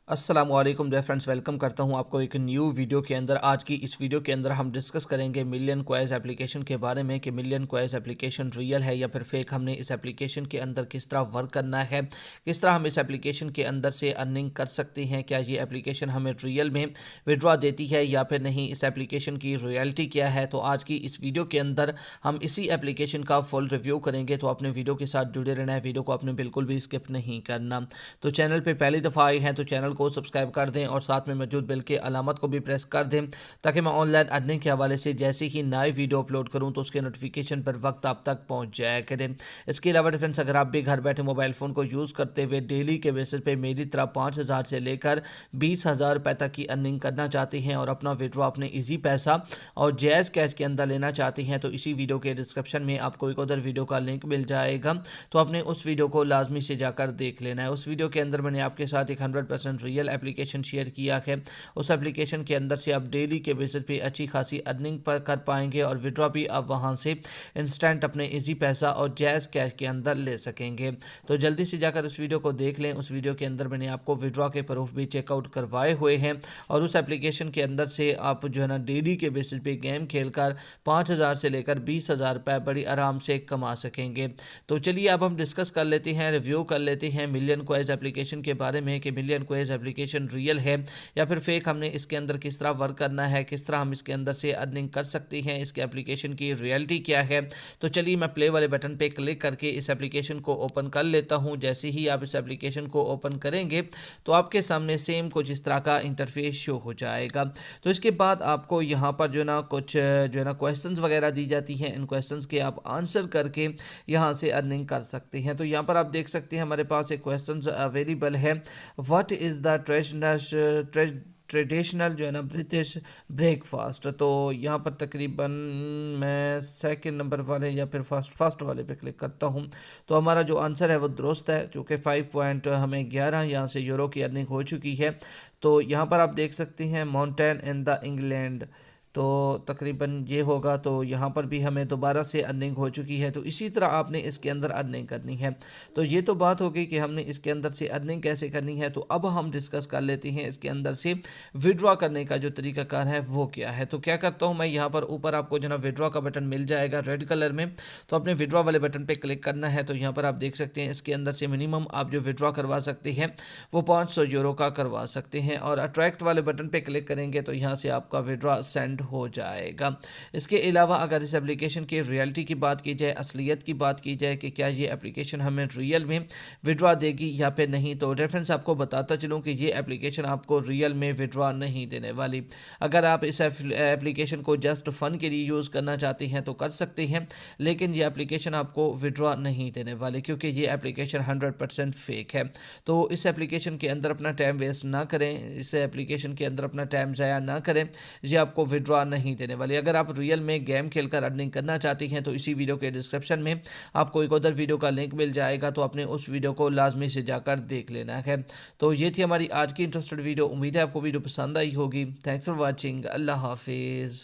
السلام علیکم dear friends, welcome کرتا ہوں آپ کو ایک نیو ویڈیو کے اندر۔ آج کی اس ویڈیو کے اندر ہم ڈسکس کریں گے ملین کوائز اپلیکیشن کے بارے میں کہ ملین کوائز اپلیکیشن ریئل ہے یا پھر فیک۔ ہم نے اس اپلیکیشن کے اندر کس طرح ورک کرنا ہے، کس طرح ہم اس اپلیکیشن کے اندر سے ارننگ کر سکتے ہیں، کیا یہ اپلیکیشن ہمیں ریئل میں وڈرا دیتی ہے یا پھر نہیں، اس اپلیکیشن کی ریئلٹی کیا ہے۔ تو آج کی اس ویڈیو کے اندر ہم اسی اپلیکیشن کا فل ریویو کریں گے، تو اپنے ویڈیو کے ساتھ جڑے رہنا ہے، ویڈیو کو آپ نے بالکل بھی اسکپ نہیں کرنا۔ تو چینل پہ پہلی دفعہ آئے ہیں تو چینل کو سبسکرائب کر دیں اور ساتھ میں موجود بیل کے علامت کو بھی پریس کر دیں تاکہ میں آن لائن ارننگ کے حوالے سے جیسے ہی نئے ویڈیو اپلوڈ کروں تو اس کے نوٹیفیکیشن پر وقت آپ تک پہنچ جائے کریں۔ اس کے علاوہ فرینڈز، اگر آپ بھی گھر بیٹھے موبائل فون کو یوز کرتے ہوئے ڈیلی کے بیسس پہ میری طرح 5,000 سے لے کر 20,000 روپے تک کی ارننگ کرنا چاہتے ہیں اور اپنا وڈرا اپنے ایزی پیسہ اور جائز کیش کے اندر لینا چاہتے ہیں، تو اسی ویڈیو کے ڈسکرپشن میں آپ کو ایک ادھر ویڈیو کا لنک مل جائے گا، تو آپ نے اس ویڈیو کو لازمی سے جا کر دیکھ لینا ہے۔ اس ویڈیو کے اندر میں نے آپ کے ساتھ ایک 100% ریئل اپلیکیشن شیئر کیا ہے۔ اس اپلیکیشن کے اندر سے آپ ڈیلی کے بیسس پہ اچھی خاصی ارننگ پر کر پائیں گے اور وڈرا بھی آپ وہاں سے انسٹنٹ اپنے ایزی پیسہ اور جائز کیش کے اندر لے سکیں گے۔ تو جلدی سے جا کر اس ویڈیو کو دیکھ لیں۔ اس ویڈیو کے اندر میں نے آپ کو وڈرا کے پروف بھی چیک آؤٹ کروائے ہوئے ہیں اور اس اپلیکیشن کے اندر سے آپ جو ہے نا ڈیلی کے بیسس پہ گیم کھیل کر 5,000 سے لے کر 20,000 روپے بڑی آرام سے کما سکیں گے۔ تو چلیے اب ہم ڈسکس کر لیتے ہیں، ریویو کر لیتے ہیں ملین کوائز اپلیکیشن کے بارے میں کہ ملین کوائز اپلیکیشن ریئل ہے یا پھر فیک۔ ہم نے اس کے اندر کس طرح ورک کرنا ہے، کس طرح ہم اس کے اندر سے ارننگ کر سکتے ہیں، اس کے اپلیکیشن کی ریئلٹی کیا ہے۔ تو چلیے میں پلے والے بٹن پہ کلک کر کے اس اپلیکیشن کو اوپن کر لیتا ہوں۔ جیسے ہی آپ اس اپلیکیشن کو اوپن کریں گے تو آپ کے سامنے سیم کچھ اس طرح کا انٹرفیس شو ہو جائے گا۔ تو اس کے بعد آپ کو یہاں پر جو ہے نا کچھ کویسچنز وغیرہ دی جاتی ہیں، ان کویسچنز کے آپ آنسر کر کے یہاں سے ارننگ کر سکتے ہیں۔ تو یہاں پر آپ دیکھ سکتے ہیں ہمارے پاس ایک کویسچنز اویلیبل ہے، واٹ از دا ٹریڈیشنل جو ہے نا برٹش بریک فاسٹ۔ تو یہاں پر تقریباً میں سیکنڈ نمبر والے یا پھر فرسٹ والے پہ کلک کرتا ہوں، تو ہمارا جو آنسر ہے وہ درست ہے، چونکہ 5.11 یہاں سے یورو کی ارننگ ہو چکی ہے۔ تو یہاں پر آپ دیکھ سکتے ہیں ماؤنٹین ان دا انگلینڈ، تو تقریباً یہ ہوگا، تو یہاں پر بھی ہمیں دوبارہ سے ارننگ ہو چکی ہے۔ تو اسی طرح آپ نے اس کے اندر ارننگ کرنی ہے۔ تو یہ تو بات ہوگی کہ ہم نے اس کے اندر سے ارننگ کیسے کرنی ہے۔ تو اب ہم ڈسکس کر لیتے ہیں اس کے اندر سے وڈرا کرنے کا جو طریقہ کار ہے وہ کیا ہے۔ تو کیا کرتا ہوں میں، یہاں پر اوپر آپ کو جو نا وڈرا کا بٹن مل جائے گا ریڈ کلر میں، تو اپنے وڈرا والے بٹن پہ کلک کرنا ہے۔ تو یہاں پر آپ دیکھ سکتے ہیں اس کے اندر سے منیمم آپ جو وڈرا کروا سکتے ہیں وہ 500 یورو کا کروا سکتے ہیں، اور اٹریکٹ والے بٹن پہ کلک کریں گے تو یہاں سے آپ کا وڈرا سینڈ ہو جائے گا۔ اس کے علاوہ اگر اس اپلیکیشن کی ریئلٹی کی بات کی جائے، اصلیت کی بات کی جائے کہ کیا یہ اپلیکیشن ہمیں ریئل میں وڈرا دے گی یا پھر نہیں، تو ریفرنس آپ کو بتاتا چلوں کہ یہ اپلیکیشن آپ کو ریئل میں وڈرا نہیں دینے والی۔ اگر آپ اس اپلیکیشن کو جسٹ فن کے لیے یوز کرنا چاہتے ہیں تو کر سکتے ہیں، لیکن یہ اپلیکیشن آپ کو وڈرا نہیں دینے والی، کیونکہ یہ اپلیکیشن 100% فیک ہے۔ تو اس اپلیکیشن کے اندر اپنا ٹائم ویسٹ نہ کریں، اس اپلیکیشن کے اندر اپنا ٹائم ضائع نہ کریں، یہ آپ کو وڈرا نہیں دینے والی۔ اگر آپ ریئل میں گیم کھیل کر ارننگ کرنا چاہتے ہیں تو اسی ویڈیو کے ڈسکرپشن میں آپ کو ایک ادھر ویڈیو کا لنک مل جائے گا، تو اپنے اس ویڈیو کو لازمی سے جا کر دیکھ لینا ہے۔ تو یہ تھی ہماری آج کی انٹرسٹڈ ویڈیو، امید ہے آپ کو ویڈیو پسند آئی ہوگی۔ تھینکس فار واچنگ، اللہ حافظ۔